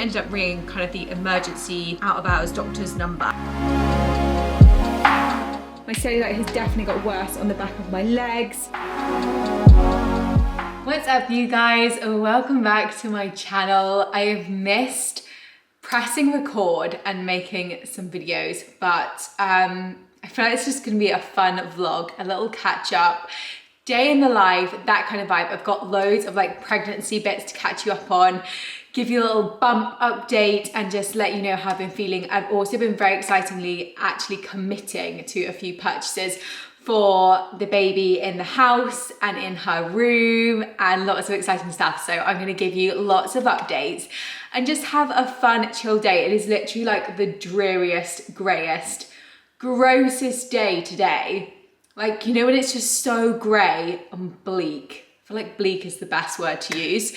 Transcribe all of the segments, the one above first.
ended up ringing kind of the emergency out of hours doctor's number. My cellulite has definitely got worse on the back of my legs. What's up, you guys? Welcome back to my channel. I have missed pressing record and making some videos, but I feel like it's just gonna be a fun vlog, a little catch up, day in the life, that kind of vibe. I've got loads of like pregnancy bits to catch you up on, give you a little bump update and just let you know how I've been feeling. I've also been very excitingly actually committing to a few purchases for the baby in the house and in her room and lots of exciting stuff. So I'm gonna give you lots of updates and just have a fun, chill day. It is literally like the dreariest, greyest, grossest day today. Like, you know, when it's just so grey and bleak. I feel like bleak is the best word to use.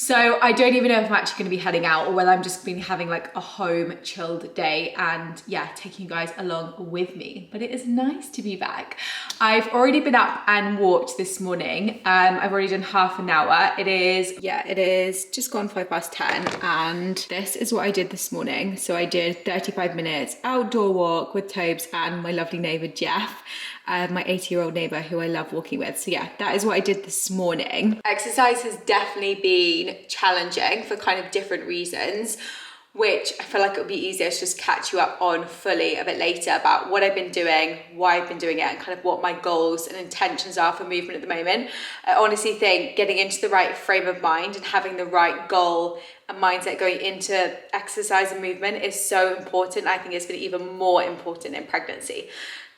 So I don't even know if I'm actually gonna be heading out or whether I'm just gonna be having like a home chilled day and yeah, taking you guys along with me. But it is nice to be back. I've already been up and walked this morning. I've already done half an hour. It is just gone 10:05 and this is what I did this morning. So I did 35 minutes outdoor walk with Tobes and my lovely neighbour Jeff. My 80-year-old neighbour who I love walking with. So yeah, that is what I did this morning. Exercise has definitely been challenging for kind of different reasons, which I feel like it would be easier to just catch you up on fully a bit later about what I've been doing, why I've been doing it, and kind of what my goals and intentions are for movement at the moment. I honestly think getting into the right frame of mind and having the right goal and mindset going into exercise and movement is so important. I think it's been even more important in pregnancy.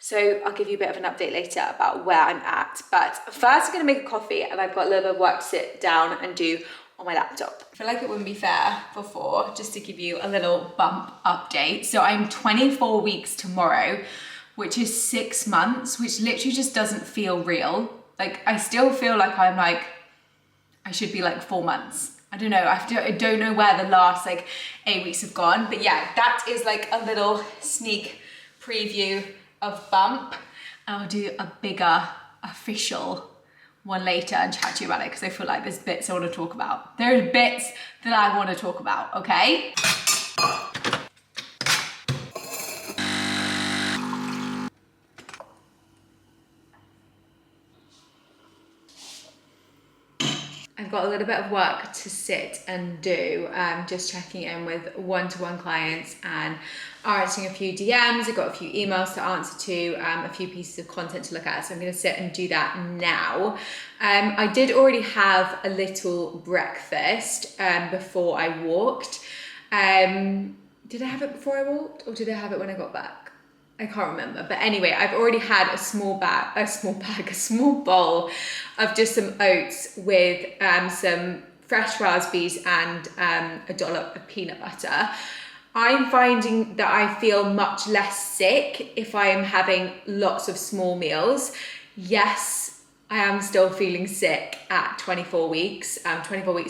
So I'll give you a bit of an update later about where I'm at. But first I'm gonna make a coffee and I've got a little bit of work to sit down and do on my laptop. I feel like it wouldn't be fair before, just to give you a little bump update. So I'm 24 weeks tomorrow, which is 6 months, which literally just doesn't feel real. Like I still feel like I should be like 4 months. I don't know, I don't know where the last like 8 weeks have gone, but yeah, that is like a little sneak preview of bump. I'll do a bigger official one later and chat to you about it because I feel like there's bits I want to talk about. There's bits that I want to talk about, okay? I've got a little bit of work to sit and do, just checking in with one-to-one clients and answering a few DMs. I've got a few emails to answer to, a few pieces of content to look at. So I'm gonna sit and do that now. I did already have a little breakfast before I walked. Did I have it before I walked or did I have it when I got back? I can't remember, but anyway, I've already had a small bowl of just some oats with some fresh raspberries and a dollop of peanut butter. I'm finding that I feel much less sick if I am having lots of small meals. Yes, I am still feeling sick at 24 weeks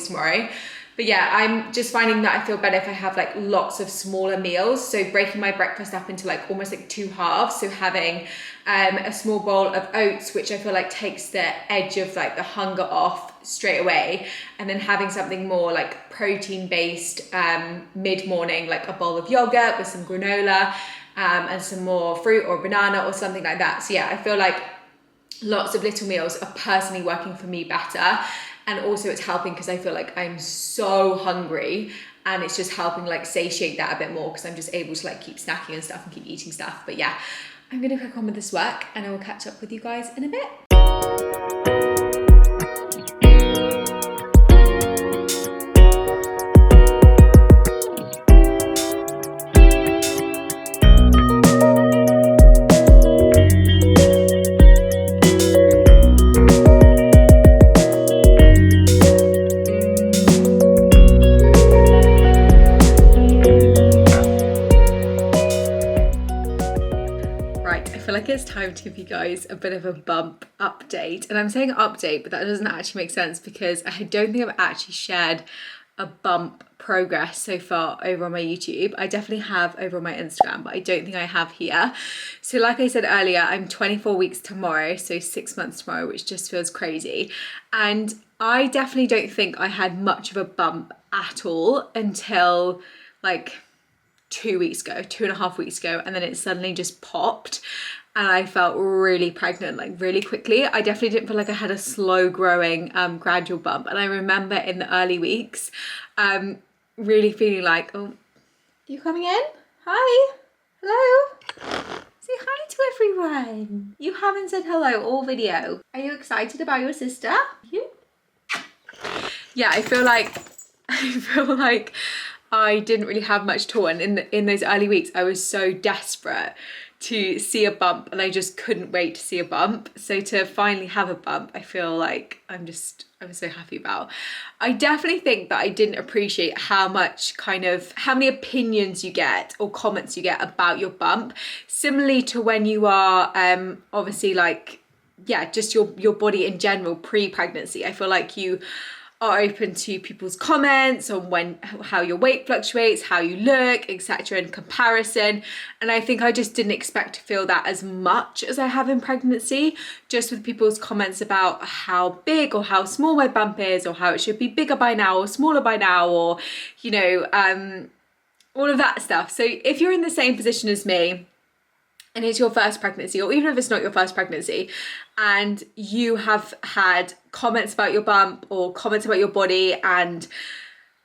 tomorrow. But yeah, I'm just finding that I feel better if I have like lots of smaller meals. So breaking my breakfast up into like almost like 2 halves. So having a small bowl of oats, which I feel like takes the edge of like the hunger off straight away. And then having something more like protein based mid-morning, like a bowl of yogurt with some granola and some more fruit or banana or something like that. So yeah, I feel like lots of little meals are personally working for me better. And also it's helping because I feel like I'm so hungry and it's just helping like satiate that a bit more because I'm just able to like keep snacking and stuff and keep eating stuff. But yeah, I'm gonna crack on with this work and I will catch up with you guys in a bit. It's time to give you guys a bit of a bump update, and I'm saying update but that doesn't actually make sense because I don't think I've actually shared a bump progress so far over on my YouTube. I definitely have over on my Instagram, but I don't think I have here. So like I said earlier, I'm 24 weeks tomorrow, so 6 months tomorrow, which just feels crazy. And I definitely don't think I had much of a bump at all until like 2.5 weeks ago, and then it suddenly just popped and I felt really pregnant, like really quickly. I definitely didn't feel like I had a slow growing gradual bump. And I remember in the early weeks really feeling like, oh, you coming in? Hi, hello, say hi to everyone. You haven't said hello all video. Are you excited about your sister? You? Yeah, I feel like I didn't really have much to, and in those early weeks I was so desperate to see a bump, and I just couldn't wait to see a bump. So to finally have a bump, I feel like I was so happy about. I definitely think that I didn't appreciate how many opinions you get or comments you get about your bump, similarly to when you are obviously like, yeah, just your body in general pre-pregnancy. I feel like you are open to people's comments on how your weight fluctuates, how you look, etc. in comparison. And I think I just didn't expect to feel that as much as I have in pregnancy, just with people's comments about how big or how small my bump is, or how it should be bigger by now or smaller by now, or, you know, all of that stuff. So if you're in the same position as me, and it's your first pregnancy, or even if it's not your first pregnancy, and you have had comments about your bump or comments about your body and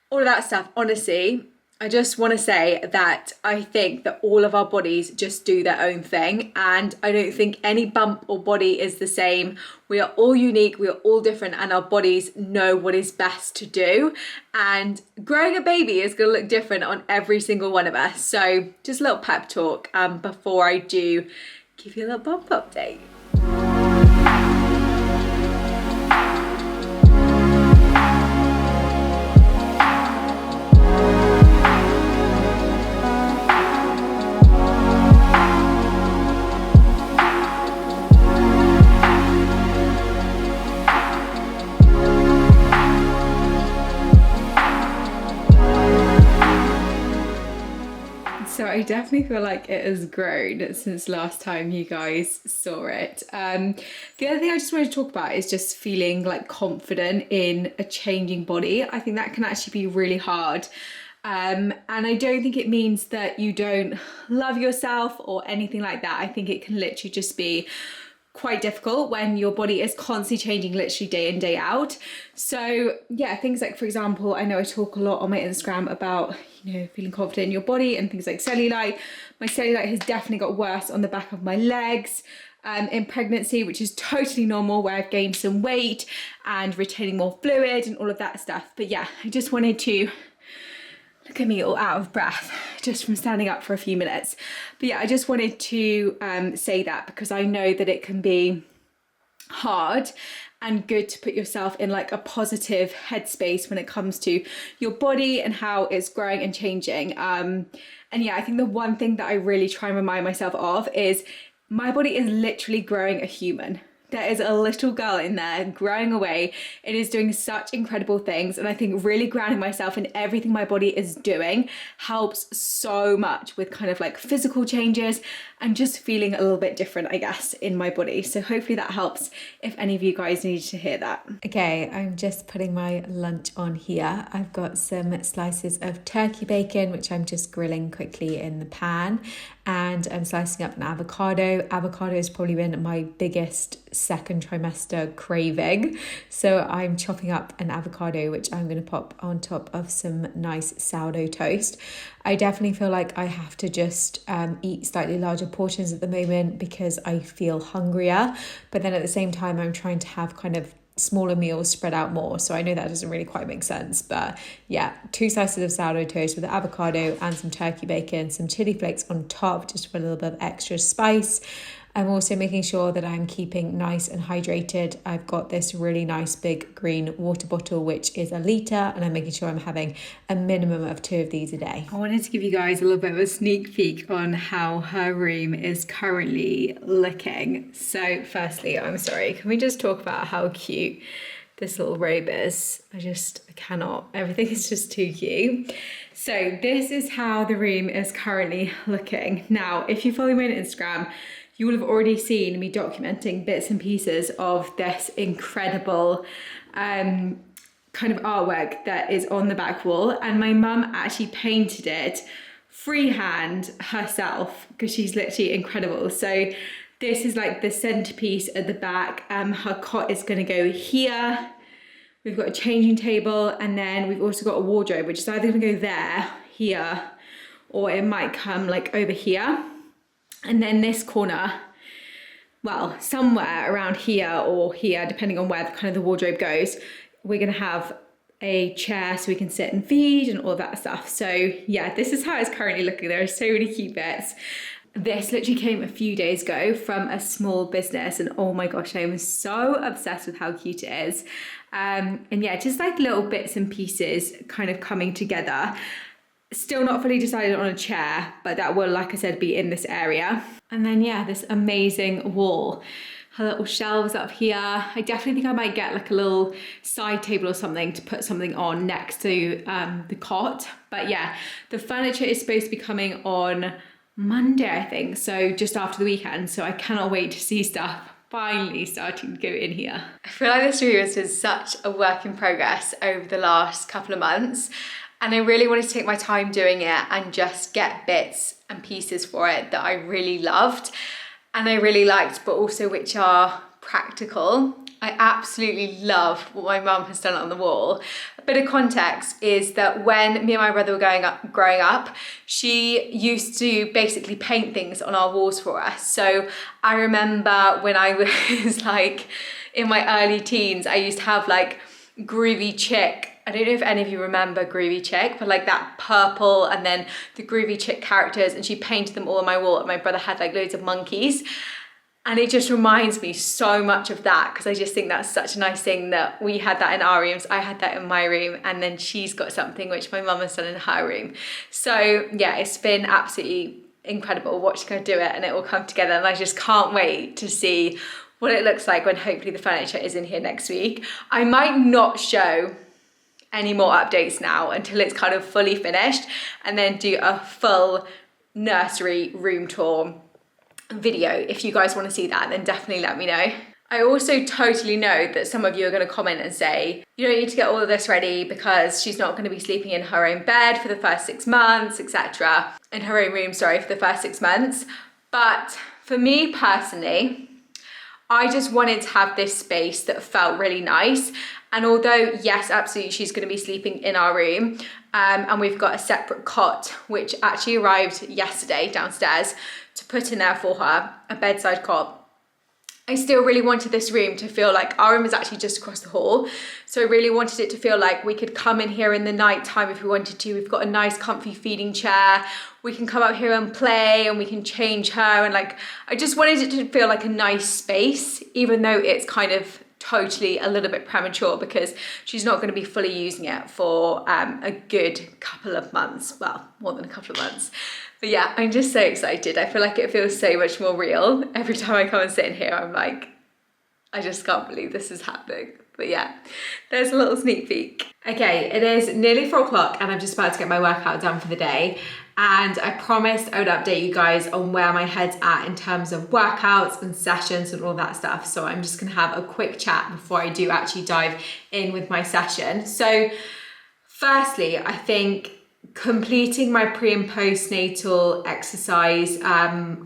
all of that stuff, honestly, I just want to say that I think that all of our bodies just do their own thing, and I don't think any bump or body is the same. We are all unique, we are all different, and our bodies know what is best to do. And growing a baby is going to look different on every single one of us. So just a little pep talk before I do give you a little bump update. So I definitely feel like it has grown since last time you guys saw it. The other thing I just wanted to talk about is just feeling like confident in a changing body. I think that can actually be really hard. And I don't think it means that you don't love yourself or anything like that. I think it can literally just be quite difficult when your body is constantly changing literally day in, day out. So yeah, things like, for example, I know I talk a lot on my Instagram about, you know, feeling confident in your body and things like cellulite. My cellulite has definitely got worse on the back of my legs in pregnancy, which is totally normal, where I've gained some weight and retaining more fluid and all of that stuff. But yeah, I just wanted to, look at me all out of breath just from standing up for a few minutes. But yeah, I just wanted to say that, because I know that it can be hard and good to put yourself in like a positive headspace when it comes to your body and how it's growing and changing. And yeah, I think the one thing that I really try and remind myself of is my body is literally growing a human. There is a little girl in there growing away. It is doing such incredible things. And I think really grounding myself in everything my body is doing helps so much with kind of like physical changes and just feeling a little bit different, I guess, in my body. So hopefully that helps if any of you guys need to hear that. Okay, I'm just putting my lunch on here. I've got some slices of turkey bacon, which I'm just grilling quickly in the pan. And I'm slicing up an avocado. Avocado has probably been my biggest second trimester craving. So I'm chopping up an avocado, which I'm going to pop on top of some nice sourdough toast. I definitely feel like I have to just eat slightly larger portions at the moment because I feel hungrier. But then at the same time, I'm trying to have kind of smaller meals spread out more. So I know that doesn't really quite make sense. But yeah, 2 slices of sourdough toast with avocado and some turkey bacon, some chili flakes on top just for a little bit of extra spice. I'm also making sure that I'm keeping nice and hydrated. I've got this really nice big green water bottle, which is a litre, and I'm making sure I'm having a minimum of 2 of these a day. I wanted to give you guys a little bit of a sneak peek on how her room is currently looking. So firstly, I'm sorry, can we just talk about how cute this little robe is? I cannot, everything is just too cute. So this is how the room is currently looking. Now, if you follow me on Instagram, you will have already seen me documenting bits and pieces of this incredible kind of artwork that is on the back wall, and my mum actually painted it freehand herself because she's literally incredible. So this is like the centerpiece at the back. Her cot is going to go here. We've got a changing table, and then we've also got a wardrobe, which is either going to go there, here, or it might come like over here. And then this corner, well, somewhere around here or here, depending on where kind of the wardrobe goes, we're going to have a chair so we can sit and feed and all that stuff. So yeah, this is how it's currently looking. There are so many cute bits. This literally came a few days ago from a small business, and oh my gosh, I am so obsessed with how cute it is. And yeah, just like little bits and pieces kind of coming together. Still not fully decided on a chair, but that will, like I said, be in this area. And then yeah, this amazing wall. Her little shelves up here. I definitely think I might get like a little side table or something to put something on next to the cot. But yeah, the furniture is supposed to be coming on Monday, I think. So just after the weekend. So I cannot wait to see stuff finally starting to go in here. I feel like this room has been such a work in progress over the last couple of months. And I really wanted to take my time doing it and just get bits and pieces for it that I really loved and I really liked, but also which are practical. I absolutely love what my mum has done on the wall. A bit of context is that when me and my brother were growing up, she used to basically paint things on our walls for us. So I remember when I was like in my early teens, I used to have like Groovy Chick. I don't know if any of you remember Groovy Chick, but like that purple and then the Groovy Chick characters, and she painted them all on my wall, and my brother had like loads of monkeys. And it just reminds me so much of that, because I just think that's such a nice thing that we had that in our rooms, I had that in my room, and then she's got something which my mum has done in her room. So yeah, it's been absolutely incredible watching her do it, and it will come together, and I just can't wait to see what it looks like when hopefully the furniture is in here next week. I might not show any more updates now until it's kind of fully finished, and then do a full nursery room tour video. If you guys want to see that, then definitely let me know. I also totally know that some of you are going to comment and say, you don't need to get all of this ready because she's not going to be sleeping in her own bed for the first 6 months, etc. In her own room, sorry, for the first 6 months. But for me personally, I just wanted to have this space that felt really nice. And although, yes, absolutely, she's going to be sleeping in our room, and we've got a separate cot, which actually arrived yesterday downstairs to put in there for her, a bedside cot. I still really wanted this room to feel like our room is actually just across the hall. So I really wanted it to feel like we could come in here in the night time if we wanted to. We've got a nice comfy feeding chair. We can come up here and play, and we can change her. And like, I just wanted it to feel like a nice space, even though it's kind of totally a little bit premature because she's not going to be fully using it for a good couple of months. Well, more than a couple of months. But yeah, I'm just so excited. I feel like it feels so much more real. Every time I come and sit in here, I'm like, I just can't believe this is happening. But yeah, there's a little sneak peek. Okay, it is nearly 4 o'clock and I'm just about to get my workout done for the day. And I promised I would update you guys on where my head's at in terms of workouts and sessions and all that stuff. So I'm just gonna have a quick chat before I do actually dive in with my session. So firstly, I think completing my pre and postnatal exercise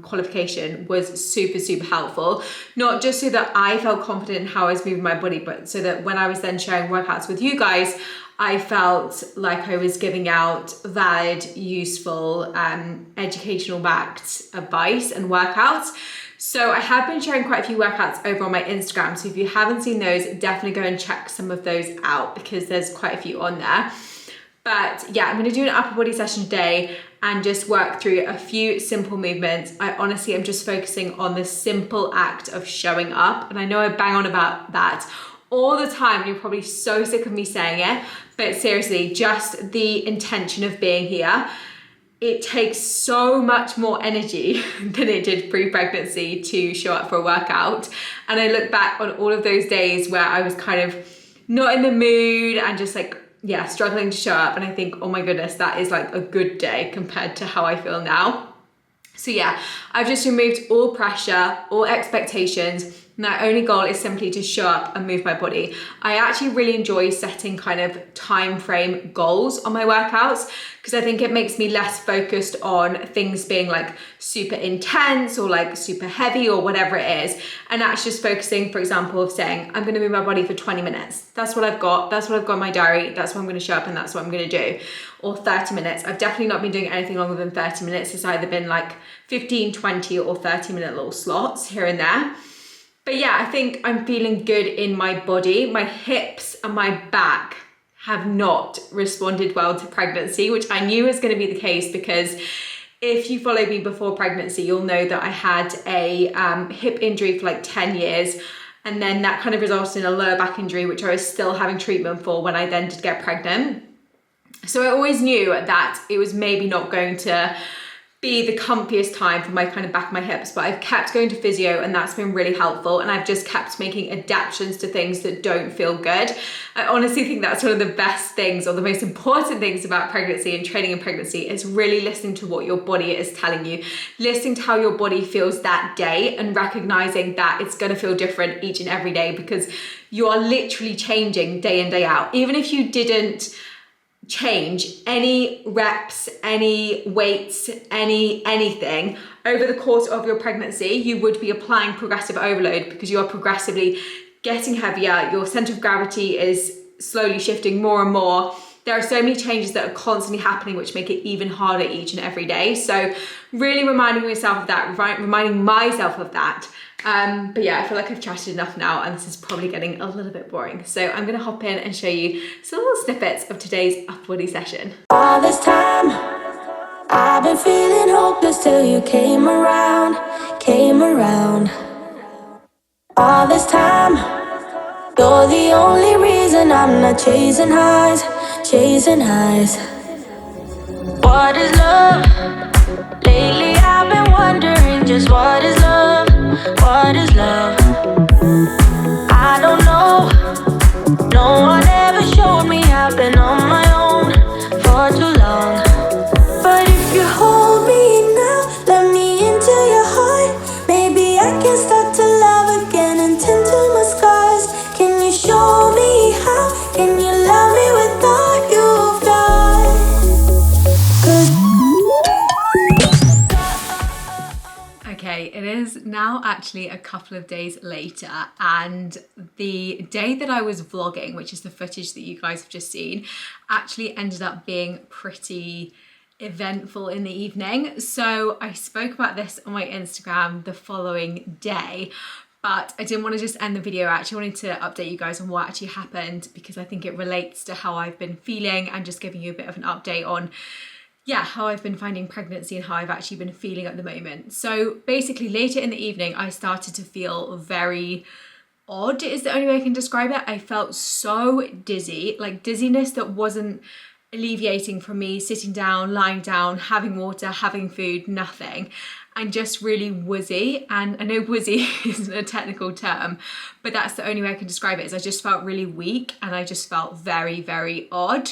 qualification was super helpful, not just so that I felt confident in how I was moving my body, but so that when I was then sharing workouts with you guys, I felt like I was giving out valid, useful, educational backed advice and workouts. So I have been sharing quite a few workouts over on my Instagram. So if you haven't seen those, definitely go and check some of those out because there's quite a few on there. But yeah, I'm gonna do an upper body session today and just work through a few simple movements. I honestly am just focusing on the simple act of showing up. And I know I bang on about that all the time, and you're probably so sick of me saying it, but seriously, just the intention of being here. It takes so much more energy than it did pre-pregnancy to show up for a workout. And I look back on all of those days where I was kind of not in the mood and just like, yeah, struggling to show up. And I think, oh my goodness, that is like a good day compared to how I feel now. So yeah, I've just removed all pressure, all expectations, And that only goal is simply to show up and move my body. I actually really enjoy setting kind of time frame goals on my workouts because I think it makes me less focused on things being like super intense or like super heavy or whatever it is. And that's just focusing, for example, of saying, I'm gonna move my body for 20 minutes. That's what I've got. That's what I've got in my diary. That's what I'm gonna show up and that's what I'm gonna do. Or 30 minutes. I've definitely not been doing anything longer than 30 minutes. It's either been like 15, 20 or 30-minute little slots here and there. But yeah, I think I'm feeling good in my body. My hips and my back have not responded well to pregnancy, which I knew was going to be the case because if you followed me before pregnancy, you'll know that I had a hip injury for like 10 years. And then that kind of resulted in a lower back injury, which I was still having treatment for when I then did get pregnant. So I always knew that it was maybe not going to be the comfiest time for my kind of back and my hips, but I've kept going to physio and that's been really helpful, and I've just kept making adaptations to things that don't feel good. I honestly think that's one of the best things or the most important things about pregnancy and training in pregnancy is really listening to what your body is telling you, listening to how your body feels that day and recognizing that it's going to feel different each and every day because you are literally changing day in, day out. Even if you didn't change any reps, any weights, anything over the course of your pregnancy, you would be applying progressive overload because you are progressively getting heavier. Your center of gravity is slowly shifting more and more. There are so many changes that are constantly happening which make it even harder each and every day. So really reminding myself of that, reminding myself of that. But yeah, I feel like I've chatted enough now and this is probably getting a little bit boring. So I'm gonna hop in and show you some little snippets of today's upper body session. All this time, I've been feeling hopeless till you came around. All this time, you're the only reason I'm not chasing highs. What is love? Lately I've been wondering just what is love? I don't know. No one ever showed me. I've been on my own for too long. But if you hold me now, let me into your heart. Maybe I can start to love again and tend to my scars. Can you show me how? Can you love me with all you've got? 'Cause Okay, it is now actually a couple of days later, and the day that I was vlogging, which is the footage that you guys have just seen, actually ended up being pretty eventful in the evening. So I spoke about this on my Instagram the following day, but I didn't want to just end the video. I actually wanted to update you guys on what actually happened because I think it relates to how I've been feeling and just giving you a bit of an update on how I've been finding pregnancy and how I've actually been feeling at the moment. So basically later in the evening, I started to feel very odd is the only way I can describe it. I felt so dizzy, like dizziness that wasn't alleviating from me sitting down, lying down, having water, having food, nothing. And just really woozy. And I know woozy isn't a technical term, but that's the only way I can describe it is I just felt really weak and I just felt very, very odd.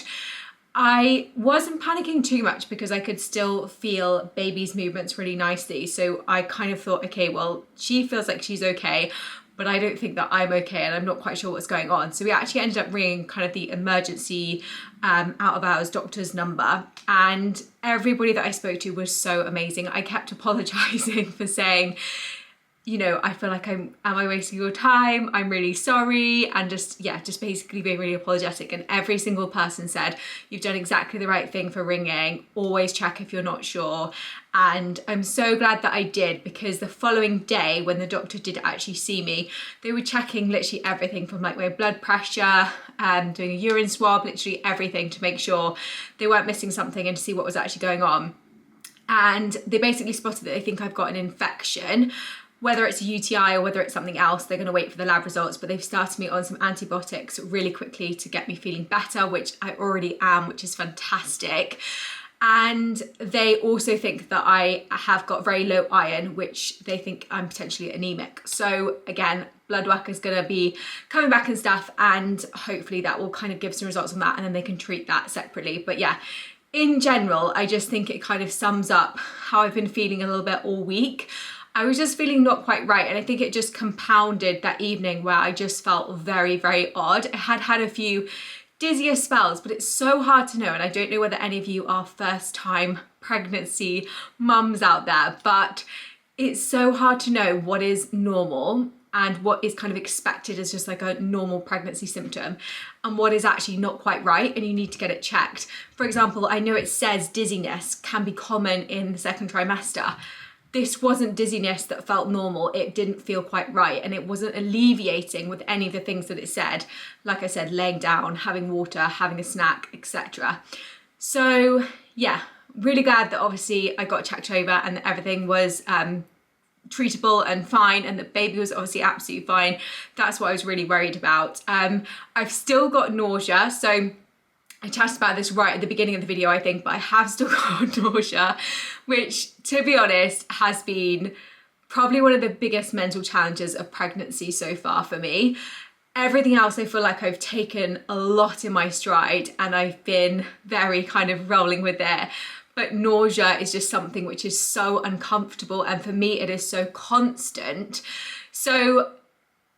I wasn't panicking too much because I could still feel baby's movements really nicely. So I kind of thought, okay, well, she feels like she's okay, but I don't think that I'm okay and I'm not quite sure what's going on. So we actually ended up ringing kind of the emergency out of hours doctor's number, and everybody that I spoke to was so amazing. I kept apologizing for saying, you know, I feel like am I wasting your time? I'm really sorry. And just basically being really apologetic. And every single person said, you've done exactly the right thing for ringing. Always check if you're not sure. And I'm so glad that I did, because the following day when the doctor did actually see me, they were checking literally everything from like my blood pressure, doing a urine swab, literally everything to make sure they weren't missing something and to see what was actually going on. And they basically spotted that they think I've got an infection. Whether it's a UTI or whether it's something else, they're going to wait for the lab results, but they've started me on some antibiotics really quickly to get me feeling better, which I already am, which is fantastic. And they also think that I have got very low iron, which they think I'm potentially anemic. So again, blood work is going to be coming back and stuff, and hopefully that will kind of give some results on that, and then they can treat that separately. But yeah, in general, I just think it kind of sums up how I've been feeling a little bit all week. I was just feeling not quite right, and I think it just compounded that evening where I just felt very, very odd. I had had a few dizzier spells, but it's so hard to know, and I don't know whether any of you are first time pregnancy mums out there, but it's so hard to know what is normal and what is kind of expected as just like a normal pregnancy symptom and what is actually not quite right, and you need to get it checked. For example, I know it says dizziness can be common in the second trimester. This wasn't dizziness that felt normal. It didn't feel quite right, and it wasn't alleviating with any of the things that it said. Like I said, laying down, having water, having a snack, etc. So yeah, really glad that obviously I got checked over and that everything was treatable and fine, and the baby was obviously absolutely fine. That's what I was really worried about. I've still got nausea, so I chatted about this right at the beginning of the video, I think, but I have still got nausea, which, to be honest, has been probably one of the biggest mental challenges of pregnancy so far for me. Everything else I feel like I've taken a lot in my stride and I've been very kind of rolling with it. But nausea is just something which is so uncomfortable, and for me it is so constant. So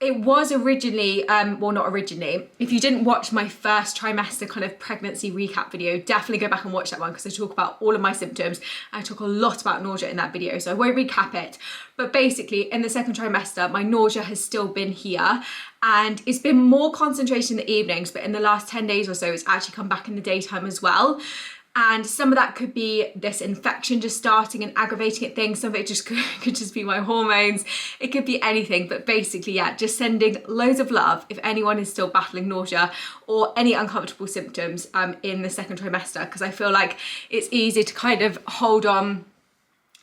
it was originally, well, not originally, if you didn't watch my first trimester kind of pregnancy recap video, definitely go back and watch that one, because I talk about all of my symptoms. I talk a lot about nausea in that video, so I won't recap it. But basically in the second trimester, my nausea has still been here, and it's been more concentration in the evenings, but in the last 10 days or so, it's actually come back in the daytime as well. And some of that could be this infection just starting and aggravating it things. Some of it just could just be my hormones. It could be anything, but basically, yeah, just sending loads of love if anyone is still battling nausea or any uncomfortable symptoms in the second trimester, because I feel like it's easy to kind of hold on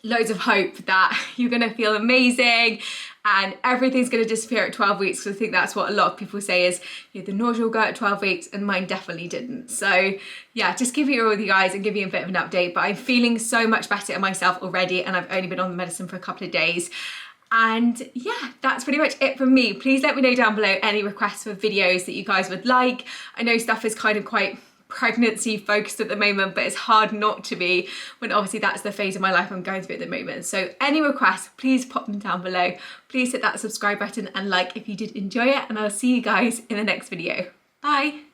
loads of hope that you're gonna feel amazing and everything's gonna disappear at 12 weeks. So I think that's what a lot of people say is, you know, the nausea will go at 12 weeks, and mine definitely didn't. So yeah, just give it all with you guys and give you a bit of an update, but I'm feeling so much better in myself already, and I've only been on the medicine for a couple of days. And yeah, that's pretty much it from me. Please let me know down below any requests for videos that you guys would like. I know stuff is kind of quite pregnancy focused at the moment, but it's hard not to be when obviously that's the phase of my life I'm going through at the moment. So any requests, please pop them down below. Please hit that subscribe button and like if you did enjoy it, and I'll see you guys in the next video. Bye.